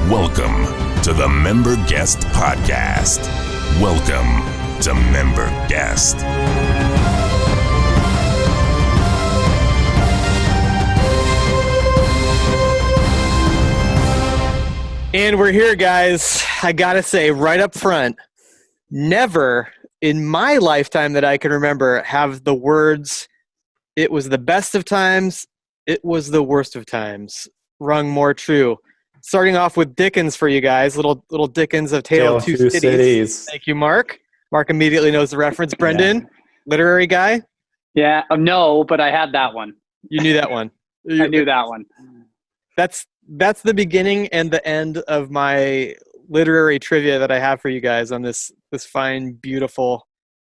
Welcome to the Member Guest Podcast. Welcome to Member Guest. And we're here, guys. I gotta say right up front, never in my lifetime that I can remember have the words, "it was the best of times, it was the worst of times," rung more true. Starting off with Dickens for you guys, little Dickens of Tale of Two Cities. Thank you, Mark. Mark immediately knows the reference. Brendan, literary guy? Yeah, no, but I had that one. You knew that one. I knew that one. That's the beginning and the end of my literary trivia that I have for you guys on this fine, beautiful.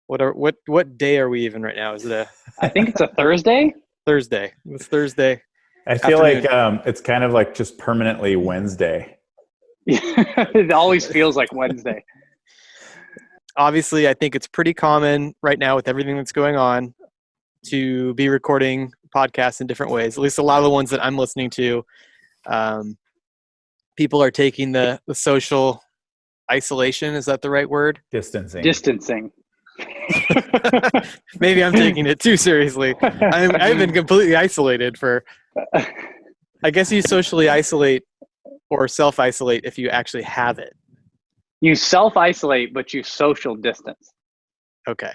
What day are we even right now? Is it I think it's a Thursday. Thursday. It's Thursday. I feel afternoon. like it's kind of like just permanently Wednesday. It always feels like Wednesday. Obviously, I think it's pretty common right now with everything that's going on to be recording podcasts in different ways. At least a lot of the ones that I'm listening to, people are taking the social isolation. Is that the right word? Distancing. Maybe I'm taking it too seriously. I've been completely isolated for. I guess you socially isolate or self-isolate if you actually have it. You self-isolate, but you social distance. Okay.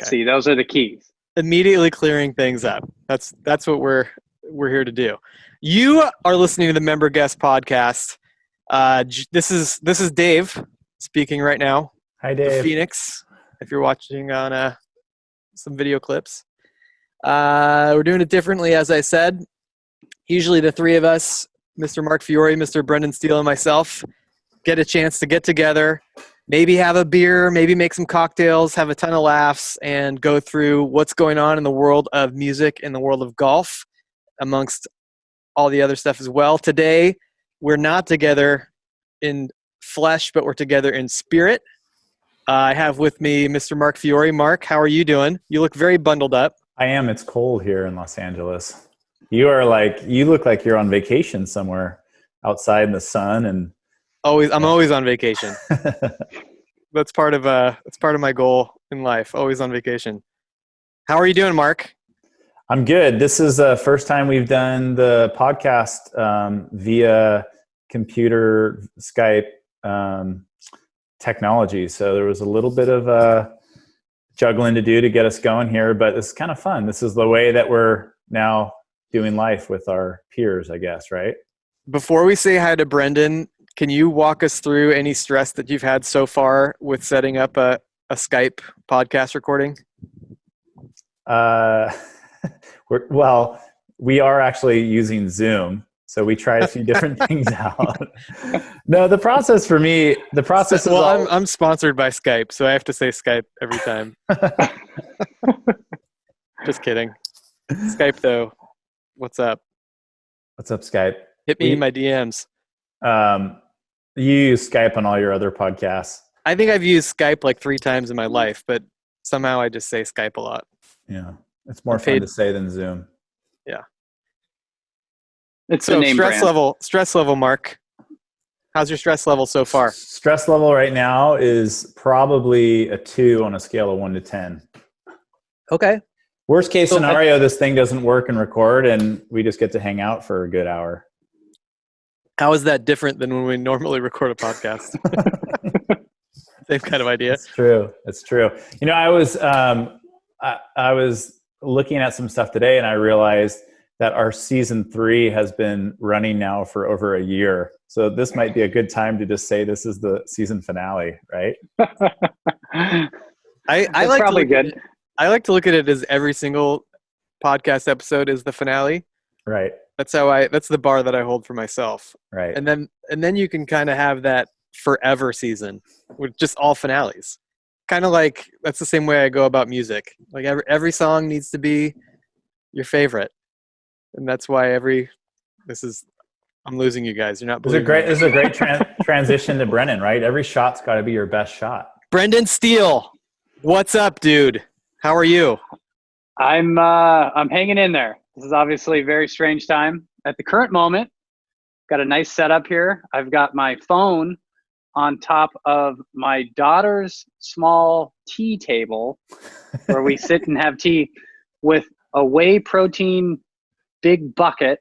See, those are the keys. Immediately clearing things up. That's what we're here to do. You are listening to the Member Guest Podcast. This is Dave speaking right now. Hi, Dave. Phoenix. If you're watching on some video clips, we're doing it differently, as I said. Usually the three of us, Mr. Mark Fiore, Mr. Brendan Steele, and myself, get a chance to get together, maybe have a beer, maybe make some cocktails, have a ton of laughs, and go through what's going on in the world of music, in the world of golf, amongst all the other stuff as well. Today, we're not together in flesh, but we're together in spirit. I have with me Mr. Mark Fiore. Mark, how are you doing? You look very bundled up. I am. It's cold here in Los Angeles. You look like you're on vacation somewhere outside in the sun and I'm always on vacation. That's part of my goal in life. Always on vacation. How are you doing, Mark? I'm good. This is the first time we've done the podcast via computer Skype technology. So there was a little bit of juggling to do to get us going here, but it's kind of fun. This is the way that we're now doing life with our peers, I guess, right? Before we say hi to Brendan, can you walk us through any stress that you've had so far with setting up a Skype podcast recording? We are actually using Zoom. So we tried a few different things out. No, the process for me, is... Well, I'm sponsored by Skype, so I have to say Skype every time. Just kidding. Skype, though. What's up? What's up, Skype? Hit me in my DMs. You use Skype on all your other podcasts. I think I've used Skype like 3 times in my life, but somehow I just say Skype a lot. Yeah. It's more fun to say than Zoom. Yeah. It's the name brand. Stress level, Mark. How's your stress level so far? Stress level right now is probably a 2 on a scale of 1 to 10. Okay. Worst case scenario, this thing doesn't work and record, and we just get to hang out for a good hour. How is that different than when we normally record a podcast? Same kind of idea. It's true. You know, I was looking at some stuff today, and I realized that our season 3 has been running now for over a year. So this might be a good time to just say this is the season finale, right? I like to look at it as every single podcast episode is the finale. Right. That's the bar that I hold for myself. Right. And then you can kind of have that forever season with just all finales. Kind of like that's the same way I go about music. Like every song needs to be your favorite. And that's why I'm losing you guys. You're not believing me. This is a great transition to Brennan, right? Every shot's got to be your best shot. Brendan Steele, what's up, dude? How are you? I'm hanging in there. This is obviously a very strange time. At the current moment, got a nice setup here. I've got my phone on top of my daughter's small tea table where we sit and have tea with a whey protein big bucket.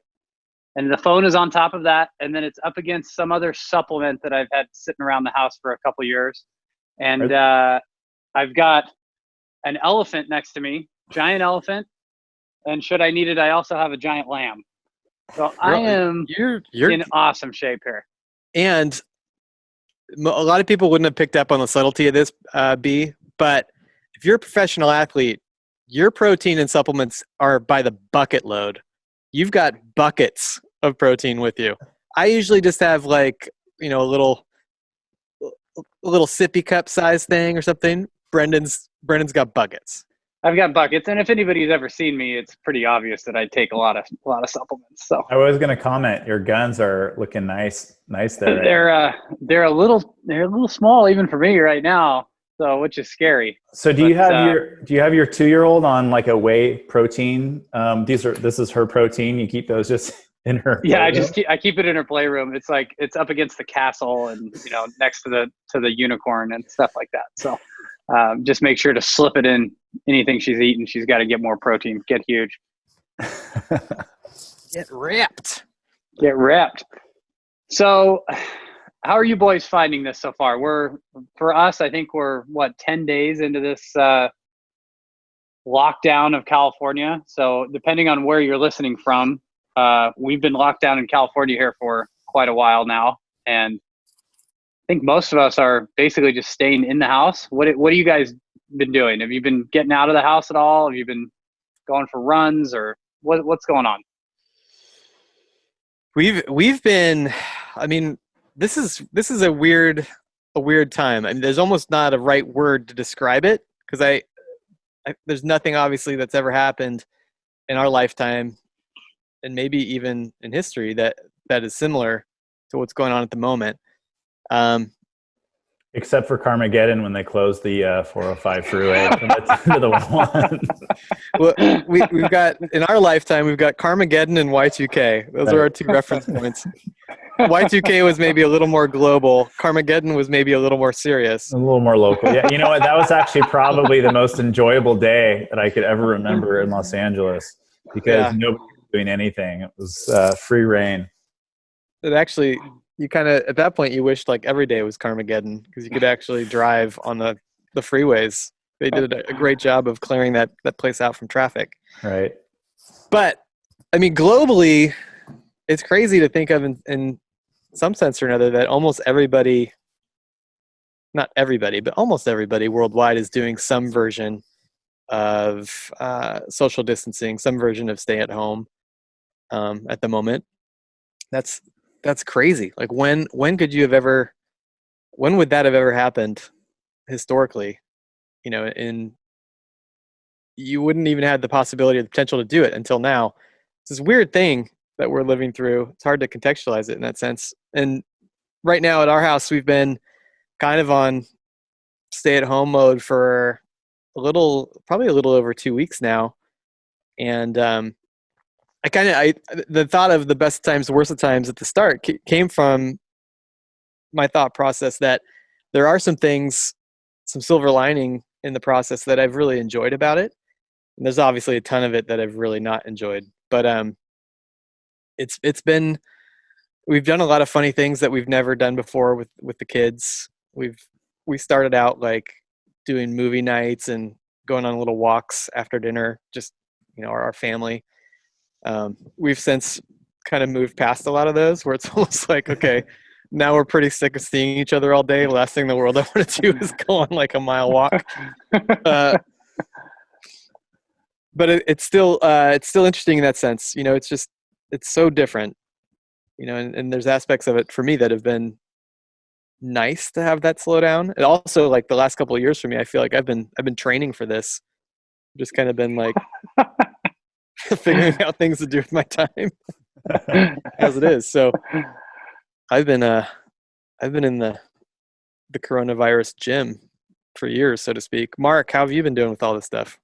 And the phone is on top of that. And then it's up against some other supplement that I've had sitting around the house for a couple years. And I've got an elephant next to me, giant elephant. And should I need it, I also have a giant lamb. So I am you're in awesome shape here. And a lot of people wouldn't have picked up on the subtlety of this, B, but if you're a professional athlete, your protein and supplements are by the bucket load. You've got buckets of protein with you. I usually just have like, a little sippy cup size thing or something. Brendan's got buckets. I've got buckets, and if anybody's ever seen me, it's pretty obvious that I take a lot of supplements. So I was going to comment. Your guns are looking nice there. Right? They're a little small even for me right now, so which is scary. So do you have your 2-year-old on like a whey protein? This is her protein. You keep those just in her. Yeah, I keep it in her playroom. It's like it's up against the castle and next to the unicorn and stuff like that. So. Just make sure to slip it in anything she's eating. She's got to get more protein, get huge. Get ripped. So how are you boys finding this so far? For us, I think we're 10 days into this lockdown of California. So depending on where you're listening from, we've been locked down in California here for quite a while now. And I think most of us are basically just staying in the house. What have you guys been doing? Have you been getting out of the house at all? Have you been going for runs or what's going on? We've been, this is a weird time. I mean, there's almost not a right word to describe it because I there's nothing obviously that's ever happened in our lifetime and maybe even in history that is similar to what's going on at the moment. Except for Carmageddon when they closed the 405 freeway to the one. Well, we've got in our lifetime we've got Carmageddon and Y2K. Those are our two reference points. Y2K was maybe a little more global. Carmageddon was maybe a little more serious. A little more local. Yeah, you know what? That was actually probably the most enjoyable day that I could ever remember in Los Angeles because nobody was doing anything. It was free reign. It actually. You kind of, at that point, you wished like every day was Carmageddon because you could actually drive on the freeways. They did a great job of clearing that place out from traffic. Right. But, globally, it's crazy to think of in some sense or another that almost everybody, not everybody, but almost everybody worldwide is doing some version of social distancing, some version of stay at home at the moment. That's crazy. Like when would that have ever happened historically? And you wouldn't even have the possibility or the potential to do it until now. It's this weird thing that we're living through. It's hard to contextualize it in that sense. And right now at our house, we've been kind of on stay at home mode for probably a little over 2 weeks now. And, the thought of the best times, the worst of times at the start came from my thought process that there are some things, some silver lining in the process that I've really enjoyed about it. And there's obviously a ton of it that I've really not enjoyed, but we've done a lot of funny things that we've never done before with the kids. We started out like doing movie nights and going on little walks after dinner, just, our family. We've since kind of moved past a lot of those where it's almost like, okay, now we're pretty sick of seeing each other all day. The last thing in the world I want to do is go on like a mile walk. But it's still interesting in that sense. It's so different, and there's aspects of it for me that have been nice to have that slow down. And also like the last couple of years for me, I feel like I've been training for this. Just kind of been like, figuring out things to do with my time as it is. So I've been in the coronavirus gym for years, so to speak. Mark, how have you been doing with all this stuff?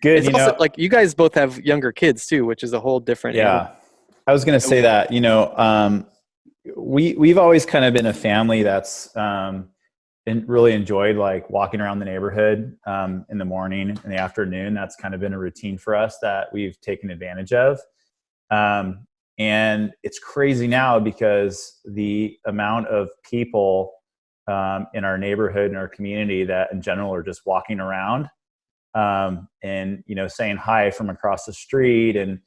Good. It's also, like you guys both have younger kids too, which is a whole different. Yeah. I was going to say that, we've always kind of been a family that's really enjoyed like walking around the neighborhood in the morning and the afternoon. That's kind of been a routine for us that we've taken advantage of. And it's crazy now because the amount of people in our neighborhood and our community that in general are just walking around and, you know, saying hi from across the street and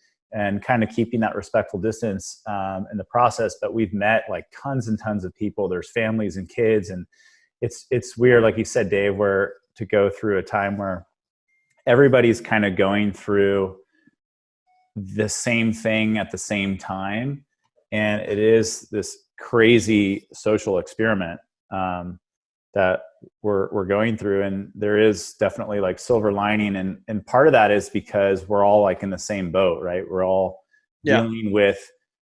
kind of keeping that respectful distance in the process. But we've met like tons and tons of people. There's families and kids, and it's weird, like you said, Dave, where to go through a time where everybody's kind of going through the same thing at the same time. And it is this crazy social experiment that we're going through. And there is definitely like silver lining. And part of that is because we're all like in the same boat, right? We're all dealing with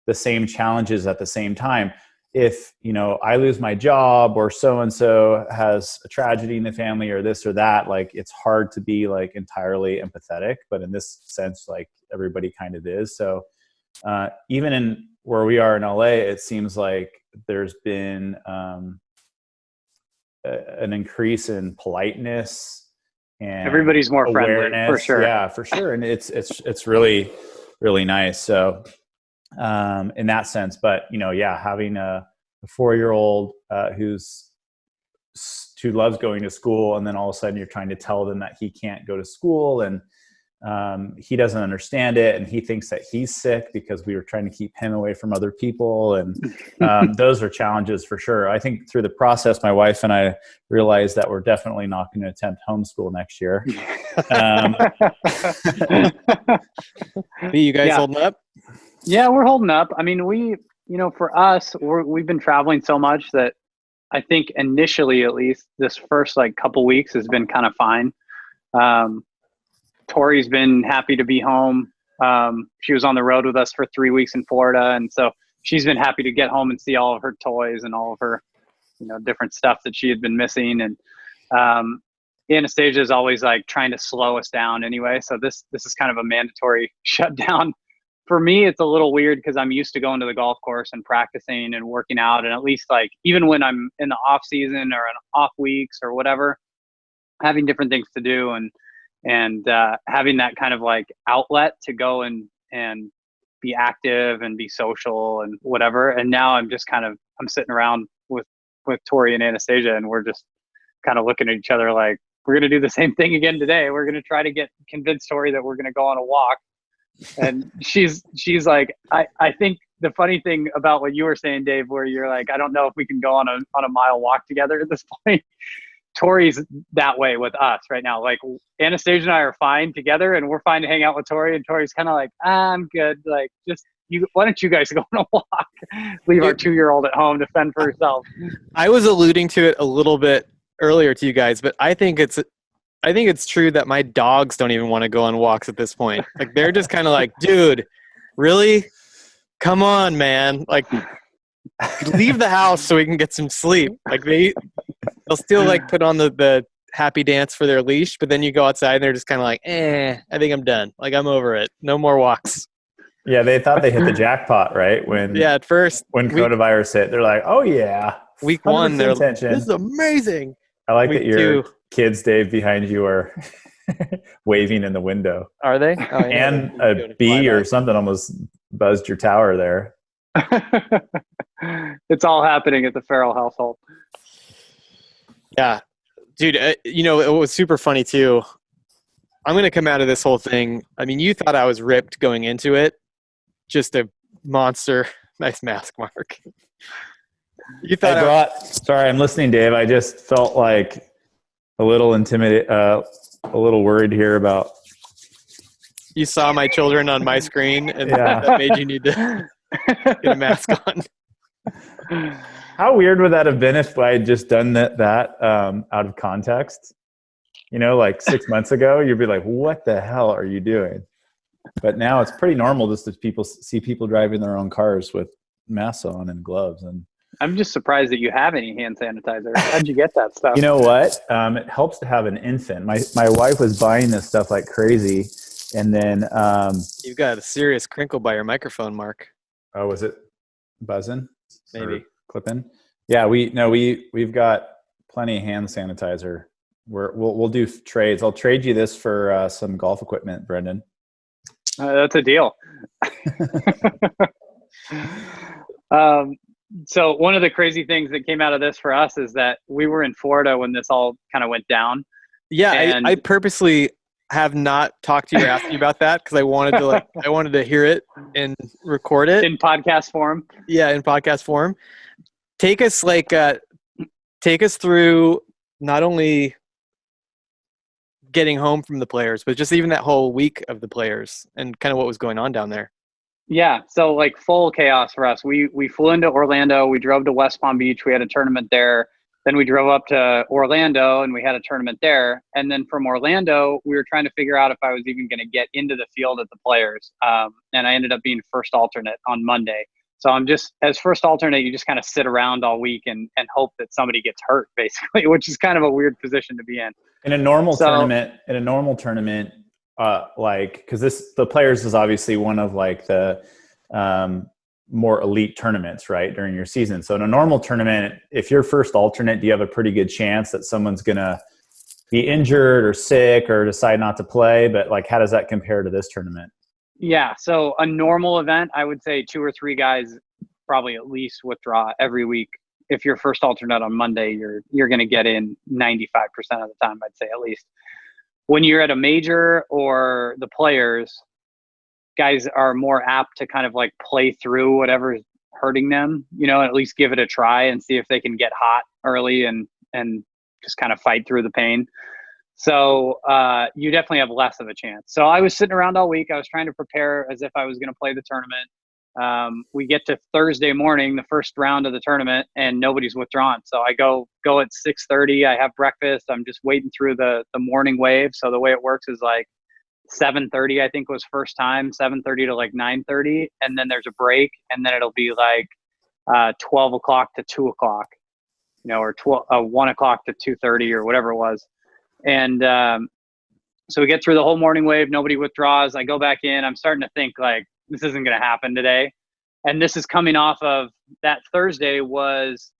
the same challenges at the same time. If, you know, I lose my job or so-and-so has a tragedy in the family or this or that, like it's hard to be like entirely empathetic, but in this sense, like everybody kind of is. So even in where we are in LA, it seems like there's been an increase in politeness and everybody's more awareness. friendly, for sure. Yeah, for sure. And it's really, really nice. So in that sense, but you know, having a 4-year-old who loves going to school, and then all of a sudden you're trying to tell them that he can't go to school, and he doesn't understand it, and he thinks that he's sick because we were trying to keep him away from other people, and those are challenges for sure. I think through the process, my wife and I realized that we're definitely not going to attempt homeschool next year. You guys holding up? Yeah, we're holding up. I mean, for us, we've been traveling so much that I think initially, at least, this first like couple weeks has been kind of fine. Tori's been happy to be home. She was on the road with us for 3 weeks in Florida, and so she's been happy to get home and see all of her toys and all of her, different stuff that she had been missing. And Anastasia is always like trying to slow us down anyway. So this is kind of a mandatory shutdown. For me, it's a little weird because I'm used to going to the golf course and practicing and working out. And at least like, even when I'm in the off season or in off weeks or whatever, having different things to do and having that kind of like outlet to go and be active and be social and whatever. And now I'm sitting around with Tori and Anastasia, and we're just kind of looking at each other like, we're going to do the same thing again today. We're going to try to convince Tori that we're going to go on a walk. And she's like, I think the funny thing about what you were saying, Dave, where you're like, I don't know if we can go on a mile walk together at this point. Tori's that way with us right now. Like Anastasia and I are fine together, and we're fine to hang out with Tori, and Tori's kind of like, I'm good. Like, why don't you guys go on a walk? Leave our 2-year-old at home to fend for herself. I was alluding to it a little bit earlier to you guys, but I think it's true that my dogs don't even want to go on walks at this point. Like they're just kind of like, dude, really? Come on, man. Like leave the house so we can get some sleep. Like they'll still like put on the happy dance for their leash, but then you go outside and they're just kind of like, I think I'm done. Like I'm over it. No more walks. Yeah, they thought they hit the jackpot, right? At first. When coronavirus hit, they're like, oh yeah. Week 1, they're like, attention. This is amazing. I like Week that your 2. kids, Dave, behind you are waving in the window. Are they? Oh, yeah, and a bee or something almost buzzed your tower there. It's all happening at the Farrell household. Yeah. Dude, it was super funny too. I'm going to come out of this whole thing. I mean, you thought I was ripped going into it. Just a monster. Nice mask, Mark. You thought sorry, I'm listening, Dave. I just felt like a little intimidated, a little worried here about. You saw my children on my screen, and that made you need to get a mask on. How weird would that have been if I had just done that out of context? Like 6 months ago, you'd be like, "What the hell are you doing?" But now it's pretty normal just to see people driving their own cars with masks on and gloves. And I'm just surprised that you have any hand sanitizer. How'd you get that stuff? You know what? It helps to have an infant. My wife was buying this stuff like crazy, and then you've got a serious crinkle by your microphone, Mark. Oh, was it buzzing? maybe. Clip-in. Yeah, we've got plenty of hand sanitizer. We'll do trades. I'll trade you this for some golf equipment, Brendan. That's a deal. So one of the crazy things that came out of this for us is that we were in Florida when this all kind of went down. Yeah, I purposely have not talked to you or asked you about that because I wanted to hear it and record it in podcast form. Yeah, in podcast form. Take us through not only getting home from the players, but just even that whole week of the players and kind of what was going on down there. Yeah, so like full chaos for us. We flew into Orlando. We drove to West Palm Beach. We had a tournament there. Then we drove up to Orlando and we had a tournament there. And then from Orlando, we were trying to figure out if I was even going to get into the field at the players. And I ended up being first alternate on Monday. So I'm just, as first alternate, you just kind of sit around all week and hope that somebody gets hurt, basically, which is kind of a weird position to be in. In a normal tournament, like, because the players is obviously one of like the more elite tournaments, right, during your season. So in a normal tournament, if you're first alternate, do you have a pretty good chance that someone's gonna be injured or sick or decide not to play? But like, how does that compare to this tournament? Yeah, so a normal event, I would say 2 or 3 guys probably at least withdraw every week. If you're first alternate on Monday, you're going to get in 95% of the time, I'd say at least. When you're at a major or the players, guys are more apt to kind of like play through whatever's hurting them, at least give it a try and see if they can get hot early and just kind of fight through the pain. So you definitely have less of a chance. So I was sitting around all week. I was trying to prepare as if I was going to play the tournament. We get to Thursday morning, the first round of the tournament, and nobody's withdrawn. So I go at 6:30. I have breakfast. I'm just waiting through the morning wave. So the way it works is like 7:30, I think was first time, 7:30 to like 9:30. And then there's a break. And then it'll be like 12 o'clock to 2 o'clock, or 1 o'clock to 2:30 or whatever it was. And so we get through the whole morning wave. Nobody withdraws. I go back in. I'm starting to think like, this isn't going to happen today. And this is coming off of that Thursday was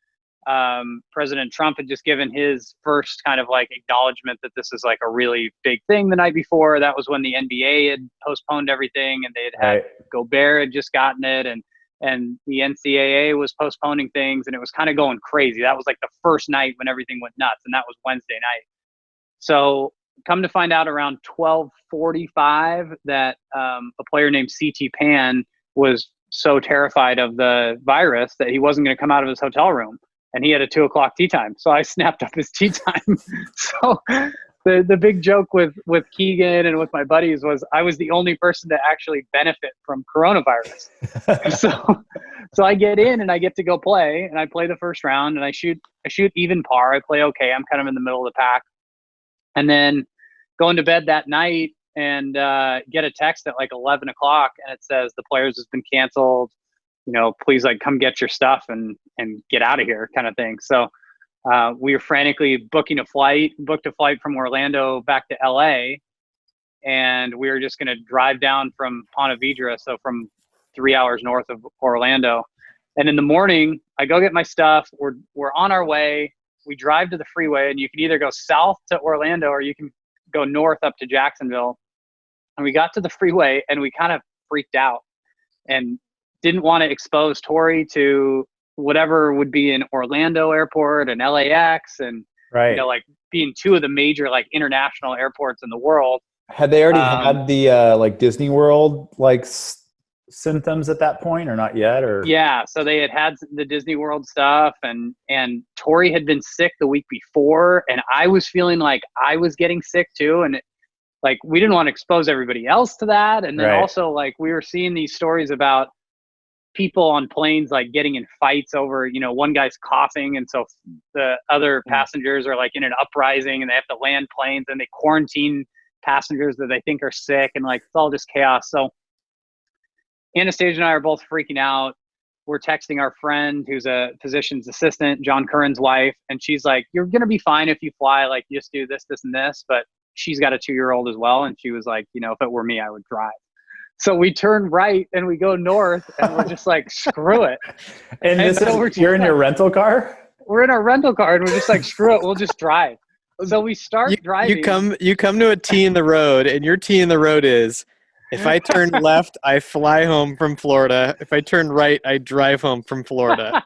President Trump had just given his first kind of like acknowledgement that this is like a really big thing the night before. That was when the NBA had postponed everything and they had Gobert had just gotten it. And the NCAA was postponing things and it was kind of going crazy. That was like the first night when everything went nuts. And that was Wednesday night. So come to find out around 12:45 that a player named CT Pan was so terrified of the virus that he wasn't going to come out of his hotel room. And he had a 2 o'clock tee time. So I snapped up his tee time. So the big joke with Keegan and with my buddies was I was the only person to actually benefit from coronavirus. So I get in and I get to go play and I play the first round and I shoot even par. I play okay. I'm kind of in the middle of the pack. And then going to bed that night and get a text at like 11 o'clock and it says the players has been canceled. Please like come get your stuff and get out of here kind of thing. So we were frantically booked a flight from Orlando back to LA. And we were just going to drive down from Ponte Vedra. So from 3 hours north of Orlando. And in the morning I go get my stuff. We're on our way. We drive to the freeway and you can either go south to Orlando or you can go north up to Jacksonville. And we got to the freeway and we kind of freaked out and didn't want to expose Tori to whatever would be in Orlando airport and LAX and, like being 2 of the major like international airports in the world. Had they already had the like Disney World like symptoms at that point or not yet? Or yeah, so they had the Disney World stuff and Tori had been sick the week before and I was feeling like I was getting sick too, and like we didn't want to expose everybody else to that. And then also like we were seeing these stories about people on planes like getting in fights over, one guy's coughing and so the other passengers are like in an uprising and they have to land planes and they quarantine passengers that they think are sick and like it's all just chaos. So Anastasia and I are both freaking out. We're texting our friend who's a physician's assistant, John Curran's wife, and she's like, you're going to be fine if you fly, like just do this, this, and this. But she's got a 2-year-old as well. And she was like, if it were me, I would drive. So we turn right and we go north, and we're just like, screw it. And so you're in your rental car? We're in our rental car, and we're just like, screw it, we'll just drive. So we start driving. You come to a T in the road, and your T in the road is, if I turn left, I fly home from Florida. If I turn right, I drive home from Florida.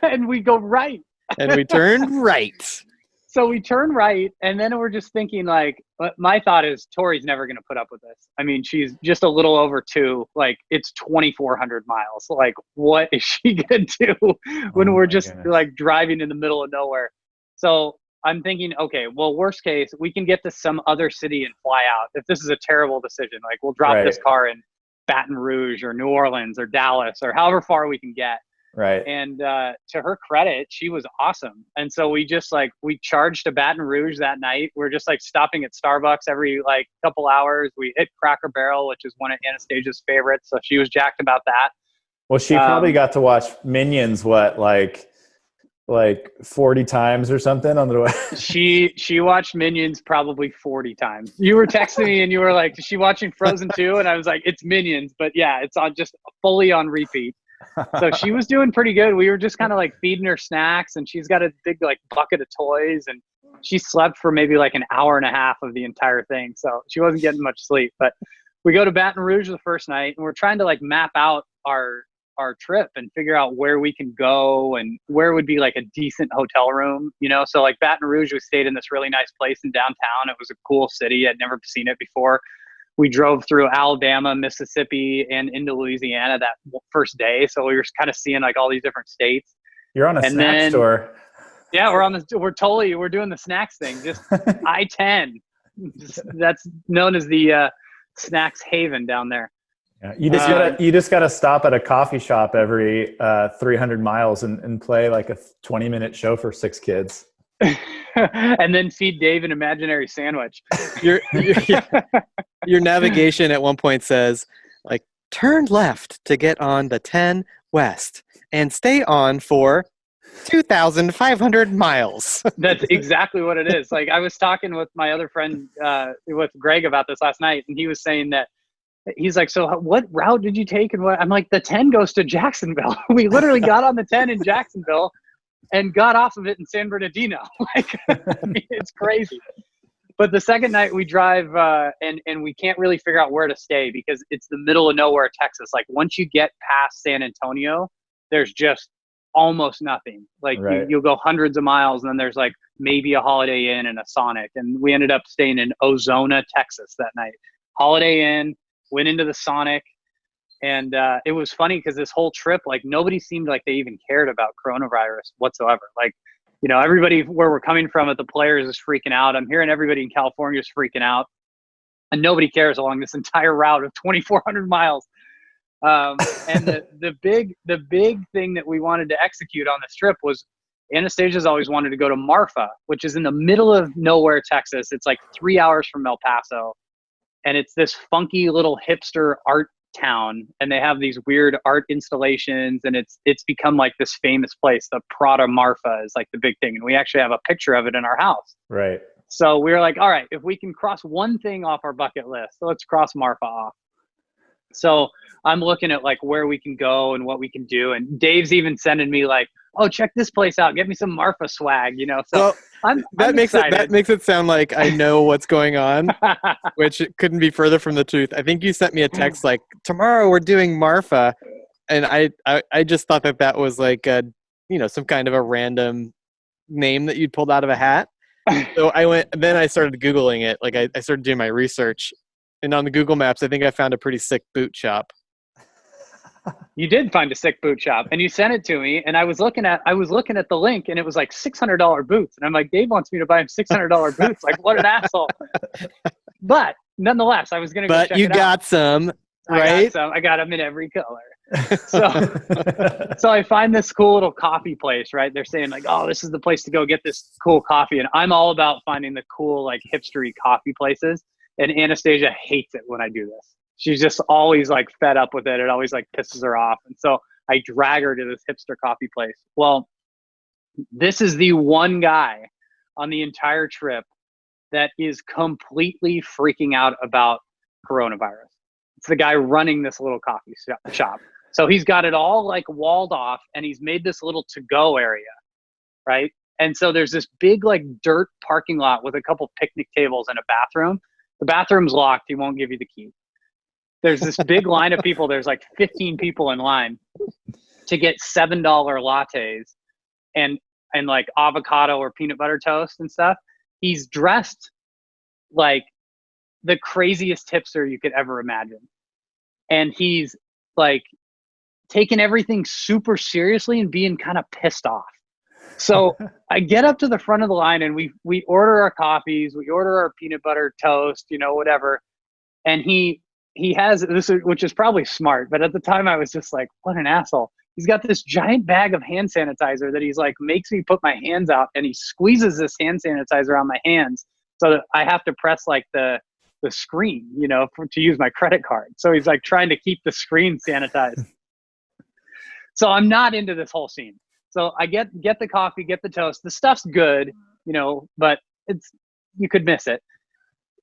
And we go right. And we turn right. So we turn right, and then we're just thinking, like, my thought is, Tori's never going to put up with this. I mean, she's just a little over 2. Like, it's 2,400 miles. Like, what is she going to do when we're just like driving in the middle of nowhere? So I'm thinking, okay, well, worst case, we can get to some other city and fly out. If this is a terrible decision, like, we'll drop this car in Baton Rouge or New Orleans or Dallas or however far we can get. Right. And to her credit, she was awesome. And so we just we charged to Baton Rouge that night. We're just like stopping at Starbucks every like couple hours. We hit Cracker Barrel, which is one of Anastasia's favorites. So she was jacked about that. Well, she probably got to watch Minions, like 40 times or something on the way. She watched Minions probably 40 times. You were texting me and you were like, is she watching Frozen 2? And I was like, it's Minions. But yeah, it's on just fully on repeat. So she was doing pretty good. We were just kind of like feeding her snacks, and she's got a big like bucket of toys, and she slept for maybe like an hour and a half of the entire thing. So she wasn't getting much sleep. But we go to Baton Rouge the first night, and we're trying to like map out our trip and figure out where we can go and where would be like a decent hotel room, you know? So like Baton Rouge, we stayed in this really nice place in downtown. It was a cool city. I'd never seen it before. We drove through Alabama, Mississippi, and into Louisiana that first day. So we were kind of seeing like all these different states. You're on a snack store. Yeah, we're doing the snacks thing. Just I-10. That's known as the snacks haven down there. Yeah, you just gotta stop at a coffee shop every 300 miles and play like a 20-minute show for 6 kids. And then feed Dave an imaginary sandwich. Your navigation at one point says, like, turn left to get on the 10 West and stay on for 2,500 miles. That's exactly what it is. Like, I was talking with my other friend, with Greg about this last night, and he was saying that he's like, so what route did you take? And what? I'm like, the 10 goes to Jacksonville. We literally got on the 10 in Jacksonville and got off of it in San Bernardino. Like, I mean, it's crazy. But the second night we drive, and we can't really figure out where to stay because it's the middle of nowhere, Texas. Like, once you get past San Antonio, there's just almost nothing. Like, you'll go hundreds of miles, and then there's like maybe a Holiday Inn and a Sonic. And we ended up staying in Ozona, Texas that night. Holiday Inn, went into the Sonic. And it was funny because this whole trip, like, nobody seemed like they even cared about coronavirus whatsoever. Like, you know, everybody where we're coming from at the Players is freaking out. I'm hearing everybody in California is freaking out. And nobody cares along this entire route of 2,400 miles. And the big thing that we wanted to execute on this trip was Anastasia's always wanted to go to Marfa, which is in the middle of nowhere, Texas. It's like 3 hours from El Paso. And it's this funky little hipster art town, and they have these weird art installations, and it's become like this famous place. The Prada Marfa is like the big thing, and we actually have a picture of it in our house. Right. So we were like, all right, if we can cross one thing off our bucket list, let's cross Marfa off. So I'm looking at like where we can go and what we can do, and Dave's even sending me like, oh, check this place out, get me some Marfa swag, you know. So well, that makes it sound like I know what's going on, which couldn't be further from the truth. I think you sent me a text like, tomorrow we're doing Marfa, and I just thought that was like a, you know, some kind of a random name that you'd pulled out of a hat. So then I started Googling it. Like, I started doing my research, and on the Google Maps, I think I found a pretty sick boot shop. You did find a sick boot shop, and you sent it to me, and I was looking at the link, and it was like $600 boots, and I'm like, Dave wants me to buy him $600 boots. Like, what an asshole! But nonetheless, I was gonna go check it out. But you got some, right? I got them in every color. So I find this cool little coffee place, right? They're saying like, oh, this is the place to go get this cool coffee, and I'm all about finding the cool like hipstery coffee places. And Anastasia hates it when I do this. She's just always like fed up with it. It always like pisses her off. And so I drag her to this hipster coffee place. Well, this is the one guy on the entire trip that is completely freaking out about coronavirus. It's the guy running this little coffee shop. So he's got it all like walled off, and he's made this little to-go area, right? And so there's this big like dirt parking lot with a couple picnic tables and a bathroom. The bathroom's locked. He won't give you the key. There's this big line of people. There's like 15 people in line to get $7 lattes and like avocado or peanut butter toast and stuff. He's dressed like the craziest hipster you could ever imagine. And he's like taking everything super seriously and being kind of pissed off. So I get up to the front of the line, and we order our coffees, we order our peanut butter toast, you know, whatever. And he has this, which is probably smart, but at the time I was just like, what an asshole. He's got this giant bag of hand sanitizer that he's like, makes me put my hands out, and he squeezes this hand sanitizer on my hands so that I have to press like the screen, you know, to use my credit card. So he's like trying to keep the screen sanitized. So I'm not into this whole scene. So I get the coffee, get the toast. The stuff's good, you know, but you could miss it.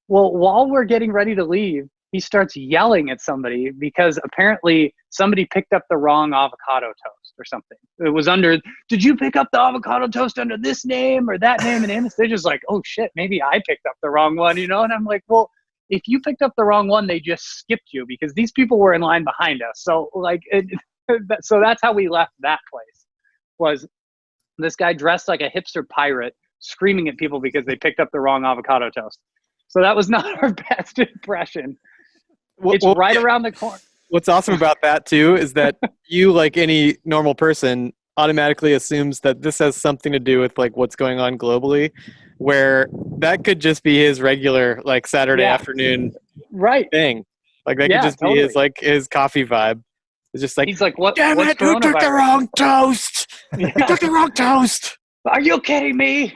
Well, while we're getting ready to leave, he starts yelling at somebody because apparently somebody picked up the wrong avocado toast or something. It was under, did you pick up the avocado toast under this name or that name? And Anastasia's like, oh shit, maybe I picked up the wrong one, you know? And I'm like, well, if you picked up the wrong one, they just skipped you because these people were in line behind us. So like, so that's how we left that place, was this guy dressed like a hipster pirate screaming at people because they picked up the wrong avocado toast. So that was not our best impression. It's right around the corner. What's awesome about that too is that you, like any normal person, automatically assumes that this has something to do with like what's going on globally, where that could just be his regular like Saturday afternoon thing. Like that could just be his like his coffee vibe. It's just like, he's like, what? Damn it! You took the wrong toast. You took the wrong toast. Are you kidding me?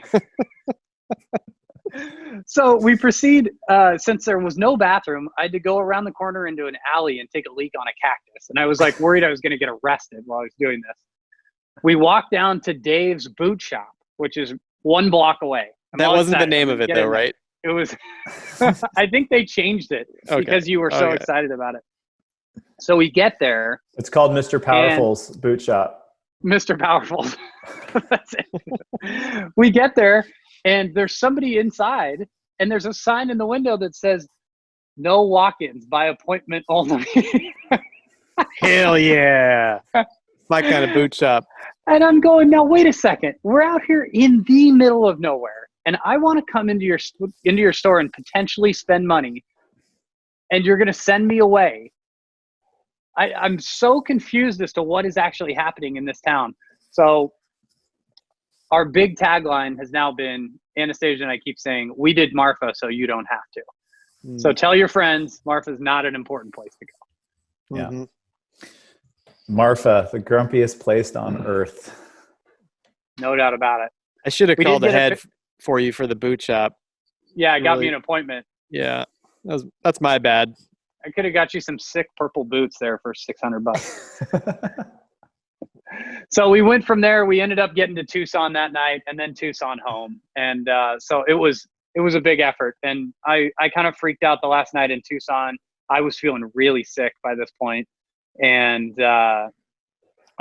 So we proceed, since there was no bathroom, I had to go around the corner into an alley and take a leak on a cactus. And I was like worried I was going to get arrested while I was doing this. We walked down to Dave's boot shop, which is 1 block away. That wasn't the name of it though, right? It was, I think they changed it because you were so excited about it. So we get there. It's called Mr. Powerful's boot shop. Mr. Powerful's. That's it. We get there. And there's somebody inside, and there's a sign in the window that says, no walk-ins, by appointment only. Hell yeah. My kind of boot shop. And I'm going, now, wait a second. We're out here in the middle of nowhere, and I want to come into your store and potentially spend money, and you're going to send me away. I'm so confused as to what is actually happening in this town. So our big tagline has now been, Anastasia and I keep saying, we did Marfa, so you don't have to. So tell your friends, Marfa's not an important place to go. Yeah. Mm-hmm. Marfa, the grumpiest place on earth. No doubt about it. I should have called ahead for you for the boot shop. Yeah, it got me an appointment. Yeah, that's my bad. I could have got you some sick purple boots there for $600. So we went from there. We ended up getting to Tucson that night, and then Tucson home. And so it was a big effort. And I kind of freaked out the last night in Tucson. I was feeling really sick by this point. And I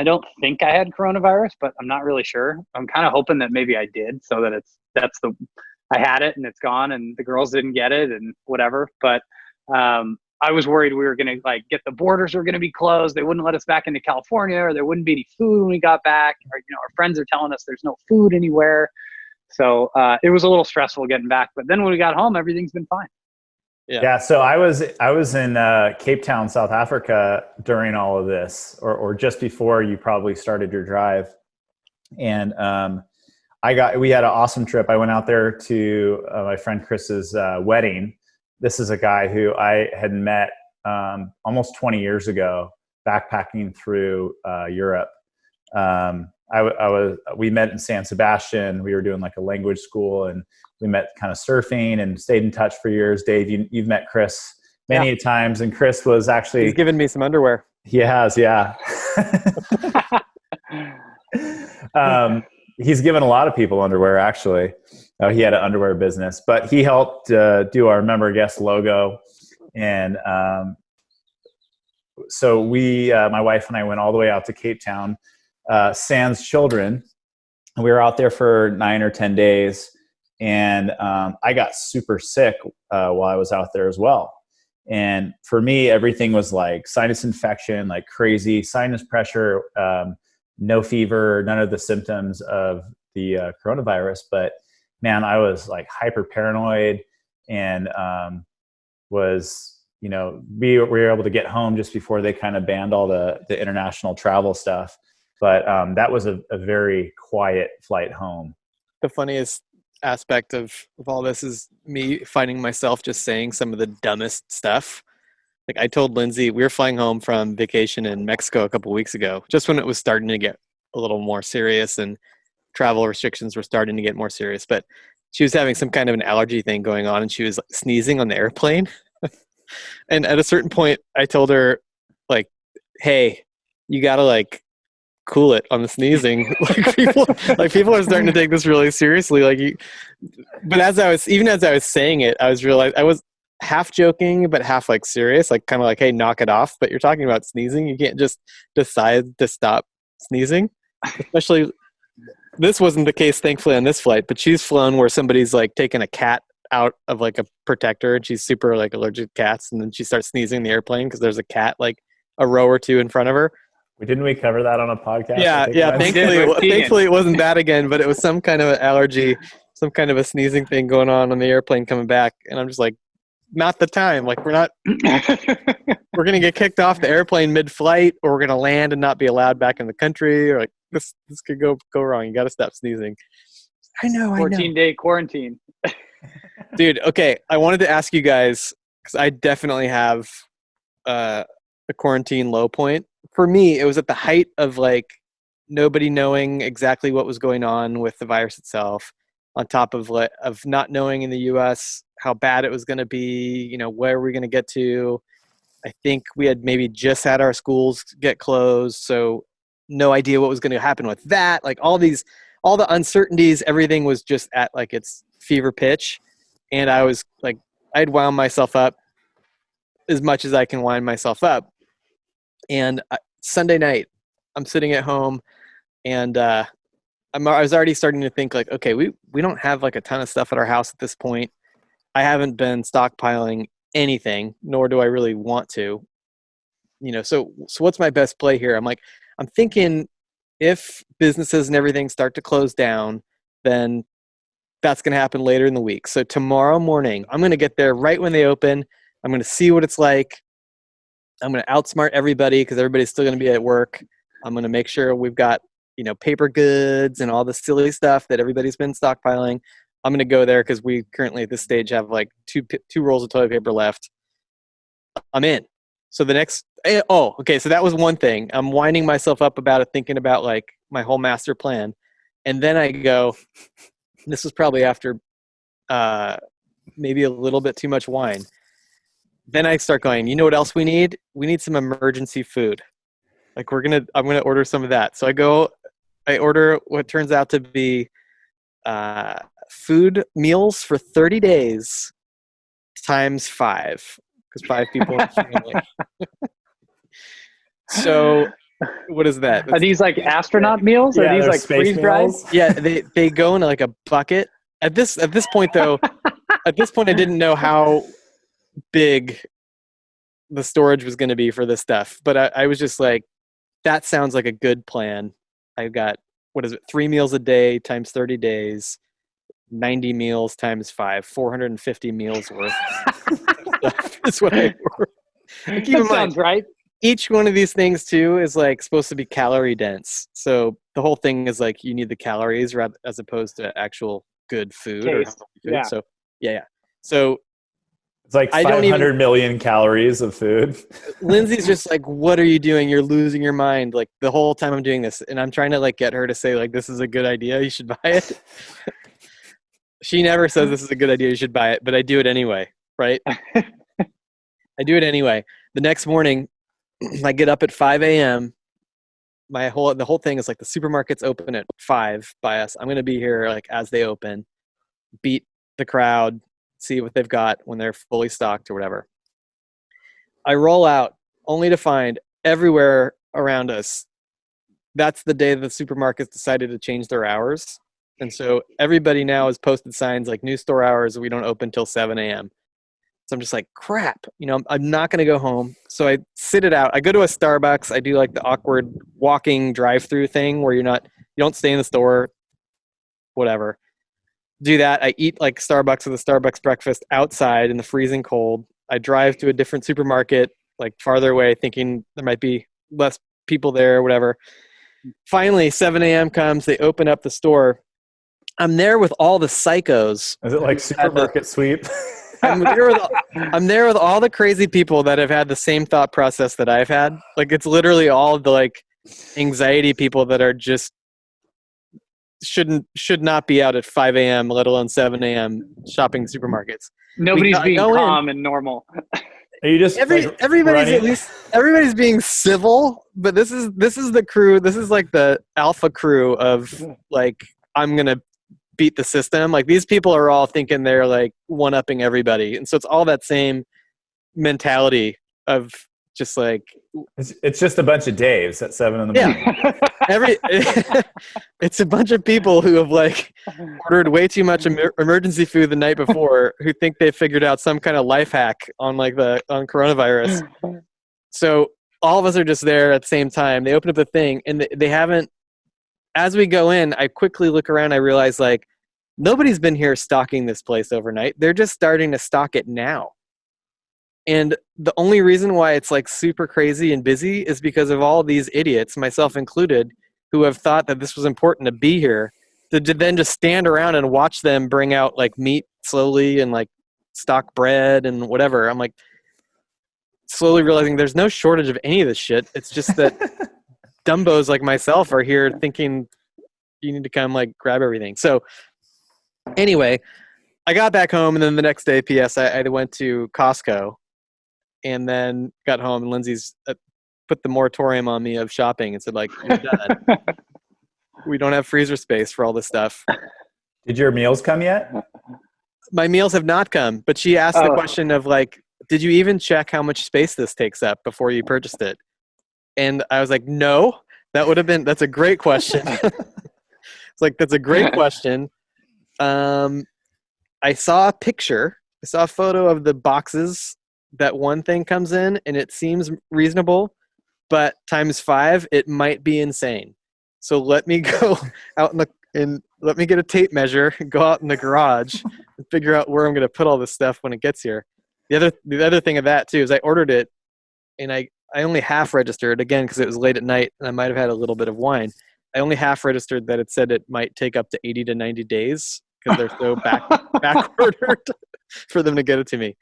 don't think I had coronavirus, but I'm not really sure. I'm kind of hoping that maybe I did, so that I had it and it's gone and the girls didn't get it and whatever. But I was worried we were going to like get the borders were going to be closed. They wouldn't let us back into California, or there wouldn't be any food when we got back. Or, you know, our friends are telling us there's no food anywhere. So it was a little stressful getting back. But then when we got home, everything's been fine. Yeah. So I was in Cape Town, South Africa during all of this, or just before you probably started your drive. And we had an awesome trip. I went out there to my friend Chris's wedding. This is a guy who I had met almost 20 years ago, backpacking through Europe. We met in San Sebastian. We were doing like a language school, and we met kind of surfing and stayed in touch for years. Dave, you've met Chris many times, and Chris was actually... He's given me some underwear. He has, yeah. He's given a lot of people underwear, actually. He had an underwear business, but he helped do our member guest logo. And so we, my wife and I went all the way out to Cape Town, sans children. And we were out there for 9 or 10 days. And I got super sick while I was out there as well. And for me, everything was like sinus infection, like crazy sinus pressure, no fever, none of the symptoms of the coronavirus. But man, I was like hyper paranoid and was, we were able to get home just before they kind of banned all the international travel stuff. But that was a very quiet flight home. The funniest aspect of all this is me finding myself just saying some of the dumbest stuff. Like I told Lindsay, we were flying home from vacation in Mexico a couple of weeks ago, just when it was starting to get a little more serious and travel restrictions were starting to get more serious. But she was having some kind of an allergy thing going on and she was like, sneezing on the airplane. And at a certain point, I told her, like, hey, you got to like cool it on the sneezing. people are starting to take this really seriously. But as I was saying it, I was half joking, but half like serious, like kind of like, hey, knock it off. But you're talking about sneezing. You can't just decide to stop sneezing. Especially, this wasn't the case, thankfully, on this flight, but she's flown where somebody's like taken a cat out of like a protector and she's super like allergic to cats. And then she starts sneezing in the airplane because there's a cat like a row or two in front of her. Didn't we cover that on a podcast? Yeah. Thankfully it wasn't that again, but it was some kind of an allergy, some kind of a sneezing thing going on the airplane coming back. And I'm just like, not the time. Like we're going to get kicked off the airplane mid-flight, or we're going to land and not be allowed back in the country, or like this could go wrong. You got to stop sneezing. I know. 14-day quarantine. Dude, okay. I wanted to ask you guys, because I definitely have a quarantine low point. For me, it was at the height of like nobody knowing exactly what was going on with the virus itself, on top of not knowing in the US how bad it was going to be, where we're going to get to. I think we had maybe just had our schools get closed, so no idea what was going to happen with that. Like all the uncertainties, everything was just at like its fever pitch. And I was like, I'd wound myself up as much as I can wind myself up. And Sunday night, I'm sitting at home, and I was already starting to think like, okay, we don't have like a ton of stuff at our house at this point. I haven't been stockpiling anything, nor do I really want to. So what's my best play here? I'm thinking if businesses and everything start to close down, then that's going to happen later in the week. So tomorrow morning, I'm going to get there right when they open. I'm going to see what it's like. I'm going to outsmart everybody because everybody's still going to be at work. I'm going to make sure we've got, paper goods and all the silly stuff that everybody's been stockpiling. I'm going to go there because we currently at this stage have like two rolls of toilet paper left. I'm in. So the next, okay. So that was one thing. I'm winding myself up about it, thinking about like my whole master plan. And then I go, this was probably after maybe a little bit too much wine. Then I start going, you know what else we need? We need some emergency food. Like I'm going to order some of that. So I order what turns out to be food meals for 30 days times 5, because 5 people in the family. So what is that? Are these like astronaut meals? Are these like freeze dried? Yeah, they go in like a bucket. At this point though, I didn't know how big the storage was going to be for this stuff, but I was just like, that sounds like a good plan. I've got, 3 meals a day times 30 days, 90 meals times 5, 450 meals worth of stuff is what I ordered. Keep in mind, sounds right. Each one of these things too is like supposed to be calorie dense. So the whole thing is like you need the calories rather as opposed to actual good food. Taste. Yeah. So yeah. So it's like 500 million calories of food. Lindsay's just like, what are you doing? You're losing your mind. Like the whole time I'm doing this, and I'm trying to like get her to say like, this is a good idea. You should buy it. She never says this is a good idea. You should buy it, but I do it anyway. Right. I do it anyway. The next morning I get up at 5 a.m. The whole thing is like the supermarkets open at 5 by us. I'm going to be here like as they open, beat the crowd, see what they've got when they're fully stocked or whatever. I roll out only to find everywhere around us, that's the day the supermarkets decided to change their hours. And so everybody now has posted signs like new store hours, we don't open till 7 a.m. So I'm just like, crap, I'm not going to go home. So I sit it out. I go to a Starbucks. I do like the awkward walking drive-through thing where you don't stay in the store, whatever. Do that. I eat like Starbucks with a Starbucks breakfast outside in the freezing cold. I drive to a different supermarket, like farther away, thinking there might be less people there or whatever. Finally, 7 a.m. comes. They open up the store. I'm there with all the psychos. Is it like supermarket sweep? I'm there with all the crazy people that have had the same thought process that I've had. Like, it's literally all the like anxiety people that are just should not be out at 5 a.m., let alone 7 a.m. shopping supermarkets. Nobody's being calm and normal. Are you just everybody's being civil, but this is the crew. This is like the alpha crew of like, I'm gonna beat the system. Like, these people are all thinking they're like one-upping everybody, and so it's all that same mentality of just like it's just a bunch of Daves at 7 in the morning. It's a bunch of people who have like ordered way too much emergency food the night before, who think they figured out some kind of life hack on coronavirus. So all of us are just there at the same time. They open up the thing and they haven't. As we go in, I quickly look around. I realize like nobody's been here stocking this place overnight. They're just starting to stock it now. And the only reason why it's like super crazy and busy is because of all these idiots, myself included, who have thought that this was important to be here, to then just stand around and watch them bring out like meat slowly and like stock bread and whatever. I'm like slowly realizing there's no shortage of any of this shit. It's just that dumbos like myself are here thinking you need to come like grab everything. So anyway, I got back home, and then the next day, I went to Costco. And then got home, and Lindsay's put the moratorium on me of shopping and said, like, you're done. We don't have freezer space for all this stuff. Did your meals come yet? My meals have not come, but she asked the question of like, did you even check how much space this takes up before you purchased it? And I was like, no, that's a great question. It's like, that's a great question. I saw a photo of the boxes that one thing comes in, and it seems reasonable, but times 5, it might be insane. So let me go out and let me get a tape measure, go out in the garage and figure out where I'm going to put all this stuff when it gets here. The other thing of that too is I ordered it, and I only half registered, again, because it was late at night and I might have had a little bit of wine. I only half registered that it said it might take up to 80 to 90 days because they're so back ordered for them to get it to me.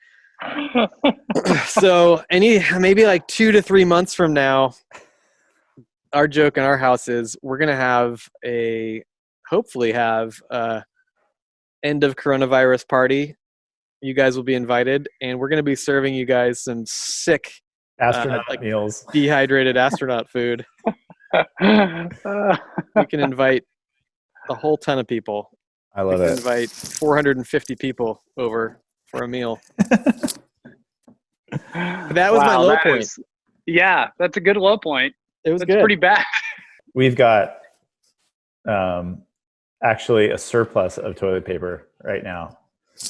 So maybe like 2 to 3 months from now, our joke in our house is we're gonna hopefully have a end of coronavirus party. You guys will be invited, and we're gonna be serving you guys some sick astronaut meals, dehydrated astronaut food. We can invite a whole ton of people. I love it. Invite 450 people over for a meal. That was my low point. That's a good low point. It was That's good. Pretty bad. We've got actually a surplus of toilet paper right now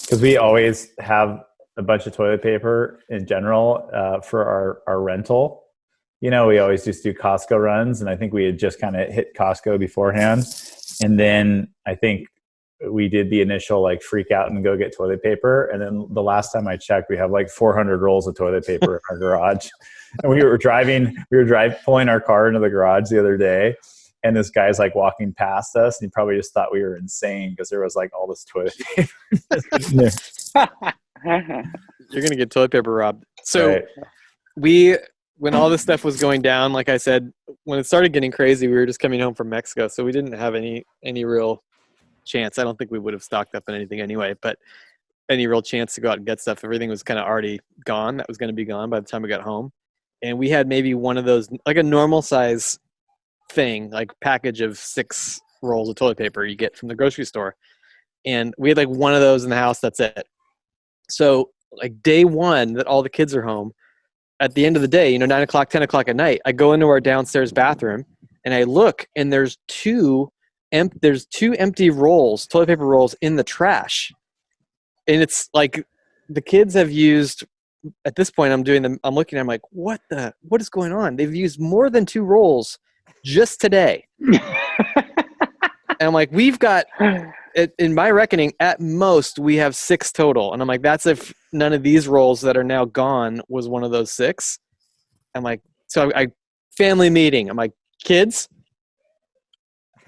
because we always have a bunch of toilet paper in general for our rental. We always just do Costco runs, and I think we had just kind of hit Costco beforehand, and then I think we did the initial like freak out and go get toilet paper. And then the last time I checked, we have like 400 rolls of toilet paper in our garage. And we were pulling our car into the garage the other day. And this guy's like walking past us, and he probably just thought we were insane because there was like all this toilet paper. You're going to get toilet paper robbed. So right. When all this stuff was going down, like I said, when it started getting crazy, we were just coming home from Mexico. So we didn't have any real chance. I don't think we would have stocked up on anything anyway, but any real chance to go out and get stuff. Everything was kind of already gone. That was going to be gone by the time we got home. And we had maybe one of those, like a normal size thing, like package of 6 rolls of toilet paper you get from the grocery store. And we had like one of those in the house. That's it. So like day one that all the kids are home, at the end of the day, 9 o'clock, 10 o'clock at night, I go into our downstairs bathroom and I look, and there's two empty rolls, toilet paper rolls in the trash. And it's like the kids have used, at this point I'm looking, I'm like, what is going on? They've used more than 2 rolls just today. And I'm like, we've got, in my reckoning, at most we have 6 total. And I'm like, that's if none of these rolls that are now gone was one of those 6. I'm like, so I family meeting. I'm like, kids,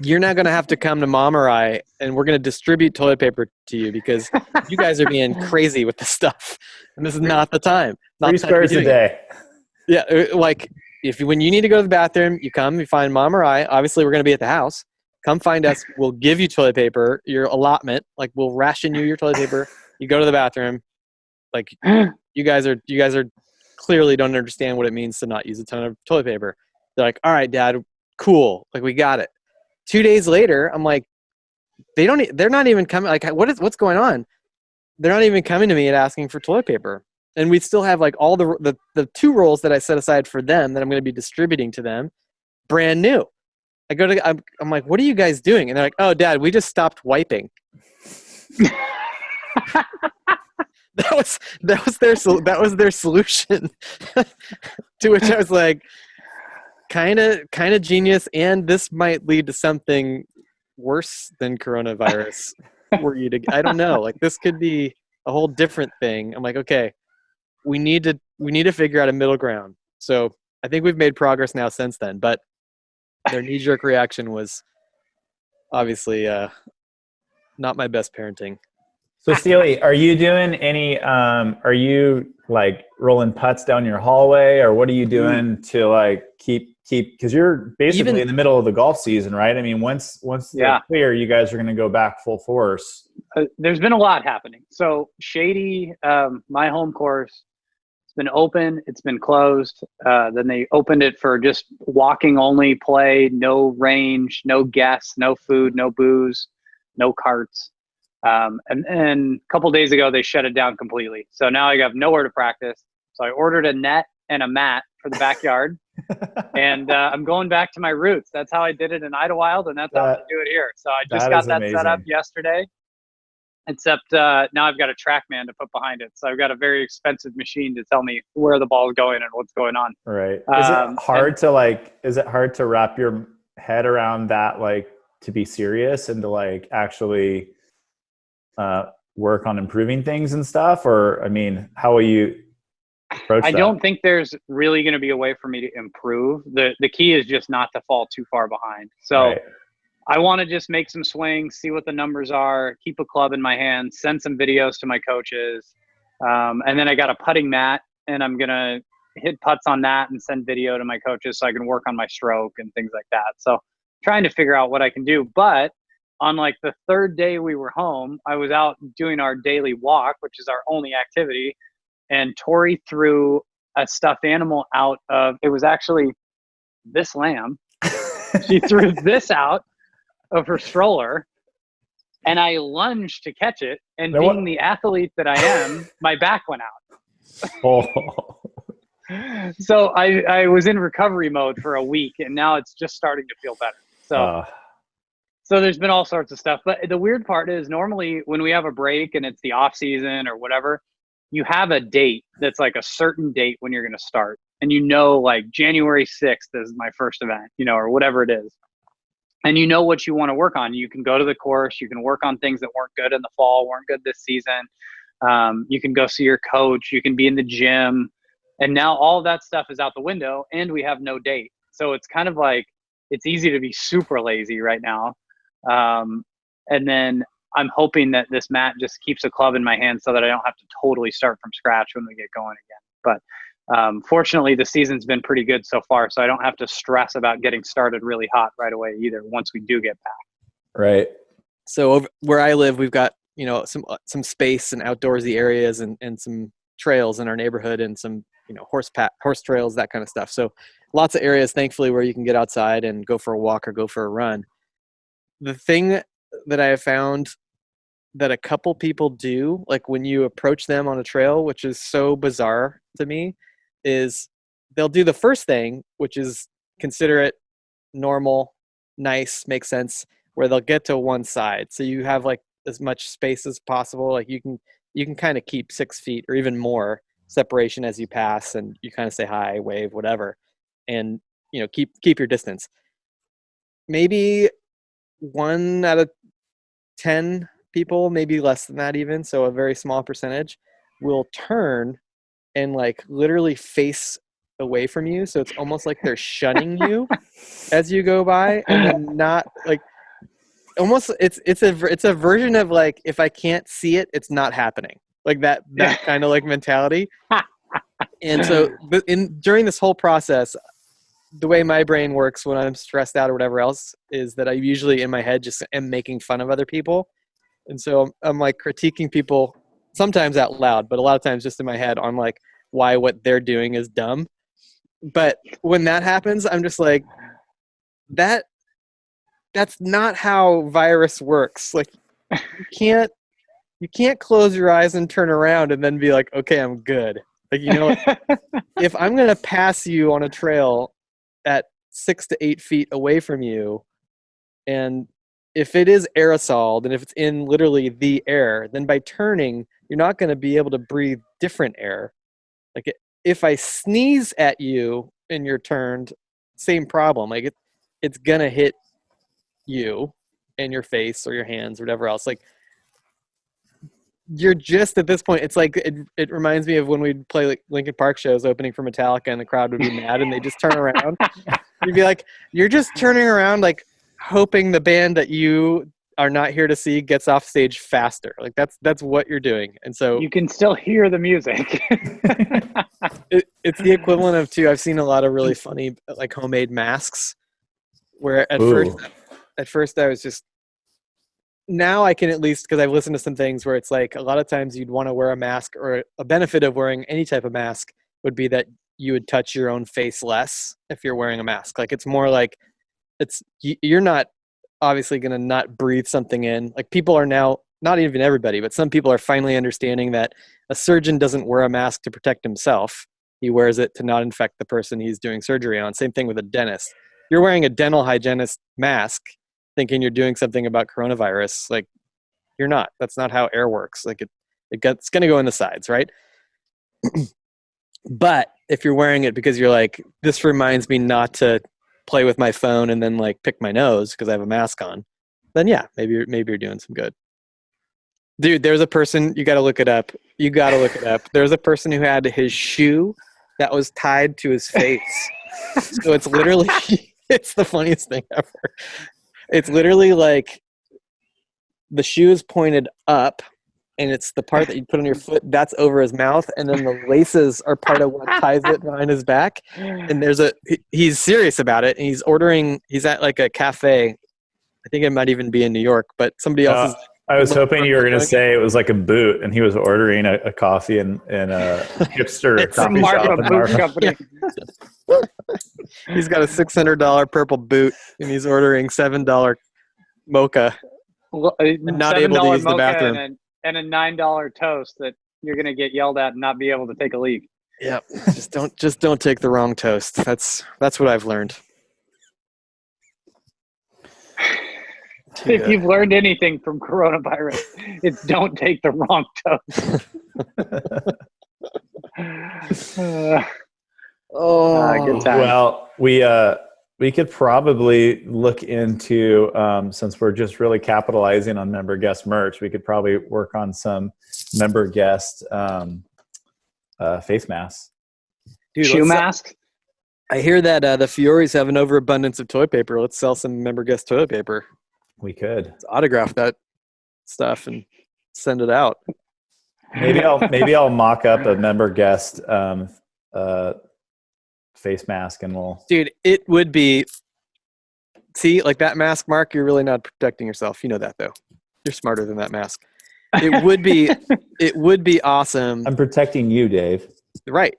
you're not going to have to come to mom or I, and we're going to distribute toilet paper to you because you guys are being crazy with this stuff. And this is not the time. Not 3 squares a day. Yeah. Like when you need to go to the bathroom, you come, you find mom or I, obviously we're going to be at the house. Come find us. We'll give you toilet paper, your allotment. Like we'll ration you your toilet paper. You go to the bathroom. Like you guys are clearly don't understand what it means to not use a ton of toilet paper. They're like, all right, Dad, cool. Like we got it. 2 days later, I'm like, they're not even coming. Like, what's going on? They're not even coming to me and asking for toilet paper. And we still have like all the 2 rolls that I set aside for them that I'm going to be distributing to them, brand new. I'm like, what are you guys doing? And they're like, oh, Dad, we just stopped wiping. that was their solution. To which I was like, kind of genius, and this might lead to something worse than coronavirus. I don't know. Like this could be a whole different thing. I'm like, okay, we need to figure out a middle ground. So I think we've made progress now since then, but their knee-jerk reaction was obviously not my best parenting. So Steely, are you doing any, are you like rolling putts down your hallway, or what are you doing to like keep, cause you're basically in the middle of the golf season, right? I mean, once they're clear, you guys are going to go back full force. There's been a lot happening. So Shady, my home course, it's been open, it's been closed. Then they opened it for just walking only play, no range, no guests, no food, no booze, no carts. And a couple days ago, they shut it down completely. So now I have nowhere to practice. So I ordered a net and a mat for the backyard. And I'm going back to my roots. That's how I did it in Idlewild, and that's how I'm going to do it here. So I just got that set up yesterday. Except now I've got a TrackMan to put behind it. So I've got a very expensive machine to tell me where the ball is going and what's going on. Right. Is it hard to wrap your head around that, like to be serious and to like actually work on improving things and stuff? Or, I mean, how will you approach that? I don't think there's really going to be a way for me to improve. The key is just not to fall too far behind. So right. I want to just make some swings, see what the numbers are, keep a club in my hand, send some videos to my coaches. And then I got a putting mat, and I'm going to hit putts on that and send video to my coaches so I can work on my stroke and things like that. So trying to figure out what I can do. But on like the 3rd day we were home, I was out doing our daily walk, which is our only activity. And Tori threw a stuffed animal out of, it was actually this lamb. She threw this out of her stroller, and I lunged to catch it. And being the athlete that I am, my back went out. Oh. So I was in recovery mode for a week, and now it's just starting to feel better. So there's been all sorts of stuff. But the weird part is normally when we have a break and it's the off season or whatever, you have a date that's like a certain date when you're going to start. And like January 6th is my first event, or whatever it is. And what you want to work on. You can go to the course. You can work on things that weren't good in the fall, weren't good this season. You can go see your coach. You can be in the gym. And now all that stuff is out the window, and we have no date. So it's kind of like, it's easy to be super lazy right now. And then I'm hoping that this mat just keeps a club in my hand so that I don't have to totally start from scratch when we get going again. But fortunately, the season's been pretty good so far, so I don't have to stress about getting started really hot right away either once we do get back. Right. So where I live, we've got some space and outdoorsy areas and some trails in our neighborhood and some horse trails, that kind of stuff. So lots of areas, thankfully, where you can get outside and go for a walk or go for a run. The thing that I have found that a couple people do, like when you approach them on a trail, which is so bizarre to me, is they'll do the first thing, which is considerate, normal, nice, makes sense, where they'll get to one side. So you have like as much space as possible. Like you can kind of keep 6 feet or even more separation as you pass, and you kind of say hi, wave, whatever, and keep your distance. Maybe 1 out of 10 people, maybe less than that even, so a very small percentage, will turn and like literally face away from you. So it's almost like they're shunning you as you go by, and then not like almost it's a version of like, if I can't see it, it's not happening. Like that kind of like mentality. And so during this whole process, the way my brain works when I'm stressed out or whatever else is that I usually in my head just am making fun of other people. And so I'm like critiquing people sometimes out loud, but a lot of times just in my head on like why what they're doing is dumb. But when that happens, I'm just like, that's not how virus works. Like you can't close your eyes and turn around and then be like, okay, I'm good. Like, if I'm going to pass you on a trail at 6 to 8 feet away from you, and if it is aerosol, and if it's in literally the air, then by turning, you're not going to be able to breathe different air. Like if I sneeze at you and you're turned, same problem. Like it's going to hit you and your face or your hands or whatever else. Like you're just at this point, it's like it reminds me of when we'd play like Linkin Park shows opening for Metallica, and the crowd would be mad and they just turn around. You'd be like, you're just turning around, like hoping the band that you are not here to see gets off stage faster. Like that's what you're doing. And so you can still hear the music. It's the equivalent of I've seen a lot of really funny like homemade masks where at first I was just, now I can at least, because I've listened to some things where it's like a lot of times you'd want to wear a mask, or a benefit of wearing any type of mask would be that you would touch your own face less if you're wearing a mask. Like it's more like you're not obviously going to not breathe something in. Like people are now, not even everybody, but some people are finally understanding that a surgeon doesn't wear a mask to protect himself. He wears it to not infect the person he's doing surgery on. Same thing with a dentist. You're wearing a dental hygienist mask thinking you're doing something about coronavirus. Like you're not. That's not how air works. Like it's going to go in the sides, right? But if you're wearing it because you're like, this reminds me not to play with my phone and then like pick my nose because I have a mask on, then yeah, maybe you're doing some good. Dude, there's a person, you got to look it up. There's a person who had his shoe that was tied to his face. So it's literally, it's the funniest thing ever. It's literally like the shoe is pointed up, and it's the part that you put on your foot that's over his mouth, and then the laces are part of what ties it behind his back. And he's serious about it, and he's at like a cafe. I think it might even be in New York, but somebody else is. I was hoping you were going to say it was like a boot, and he was ordering a coffee in a hipster coffee shop in Marfa. Company. Yeah. He's got a $600 purple boot, and he's ordering $7 mocha, and not able to use the bathroom. And a $9 toast that you're going to get yelled at and not be able to take a leak. Yep. Just don't take the wrong toast. That's what I've learned. If you've learned anything from coronavirus, it's don't take the wrong toast. Good time. Well, we could probably look into, since we're just really capitalizing on member guest merch, we could probably work on some member guest face masks. Dude, shoe masks? I hear that the Fioris have an overabundance of toilet paper. Let's sell some member guest toilet paper. We could. Let's autograph that stuff and send it out. Maybe I'll mock up a member guest face mask, and we'll. Dude, it would be. See, like that mask, Mark. You're really not protecting yourself. You know that, though. You're smarter than that mask. It would be. It would be awesome. I'm protecting you, Dave. Right.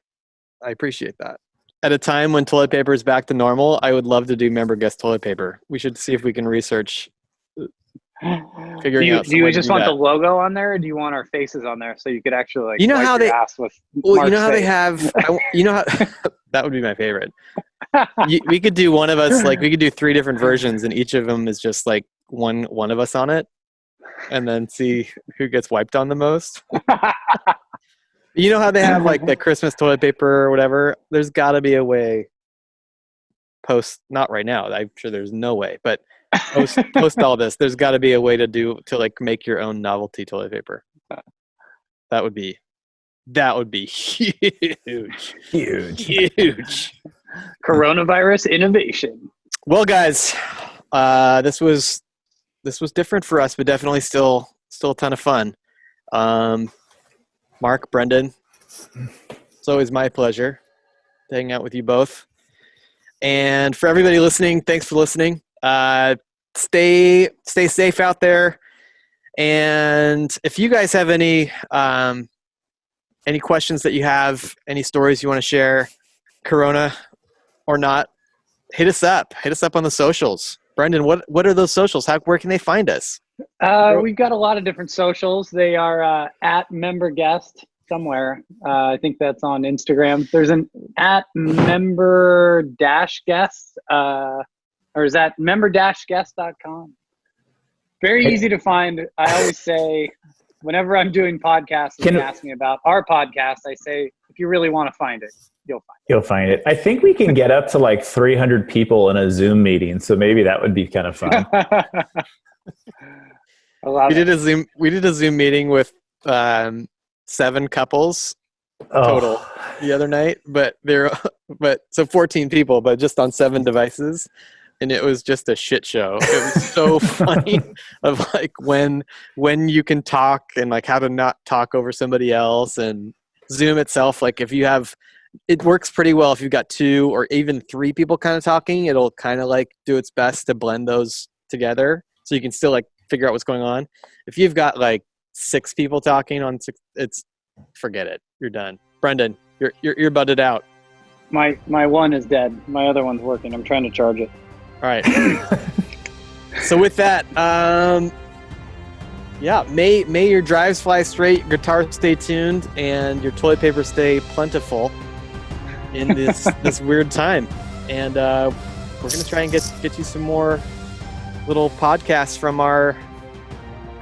I appreciate that. At a time when toilet paper is back to normal, I would love to do member guest toilet paper. We should see if we can research figuring out. Do you just want the logo on there, or do you want our faces on there so you could actually like you know wipe how your they ass with well Mark's you know how face? they have you know how that would be my favorite. We could do one of us, like we could do 3 different versions and each of them is just like one of us on it and then see who gets wiped on the most. You know how they have like the Christmas toilet paper or whatever? There's got to be a way not right now, I'm sure there's no way, but post all this, there's got to be a way to like make your own novelty toilet paper. That would be huge. Coronavirus innovation. Well, guys, this was different for us, but definitely still a ton of fun. Mark, Brendan, it's always my pleasure to hang out with you both. And for everybody listening, thanks for listening. Stay safe out there. And if you guys have any questions that you have, any stories you want to share, Corona or not, hit us up on the socials. Brendan, what are those socials? Where can they find us? We've got a lot of different socials. They are at member guest somewhere. I think that's on Instagram. There's an at member guest, or is that member-guest.com? Very easy to find. I always say, whenever I'm doing podcasts and they ask me about our podcast, I say, if you really want to find it, you'll find it. I think we can get up to like 300 people in a Zoom meeting, so maybe that would be kind of fun. We did a Zoom meeting with 7 couples total the other night, but so 14 people, but just on 7 devices. And it was just a shit show. It was so funny of like when you can talk and like how to not talk over somebody else. And Zoom itself, like it works pretty well if you've got 2 or even 3 people kind of talking. It'll kind of like do its best to blend those together so you can still like figure out what's going on. If you've got like 6 people talking on 6, forget it. You're done. Brendan, you're butted out. My one is dead. My other one's working. I'm trying to charge it. All right. So with that, may your drives fly straight, your guitar stay tuned, and your toilet paper stay plentiful in this weird time. And we're gonna try and get you some more little podcasts from our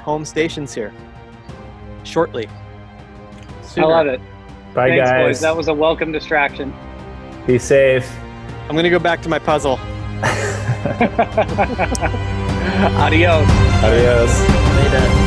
home stations here shortly. Sooner. I love it. Bye, Thanks, guys. boys. That was a welcome distraction. Be safe. I'm gonna go back to my puzzle. Adios. Adios. Later.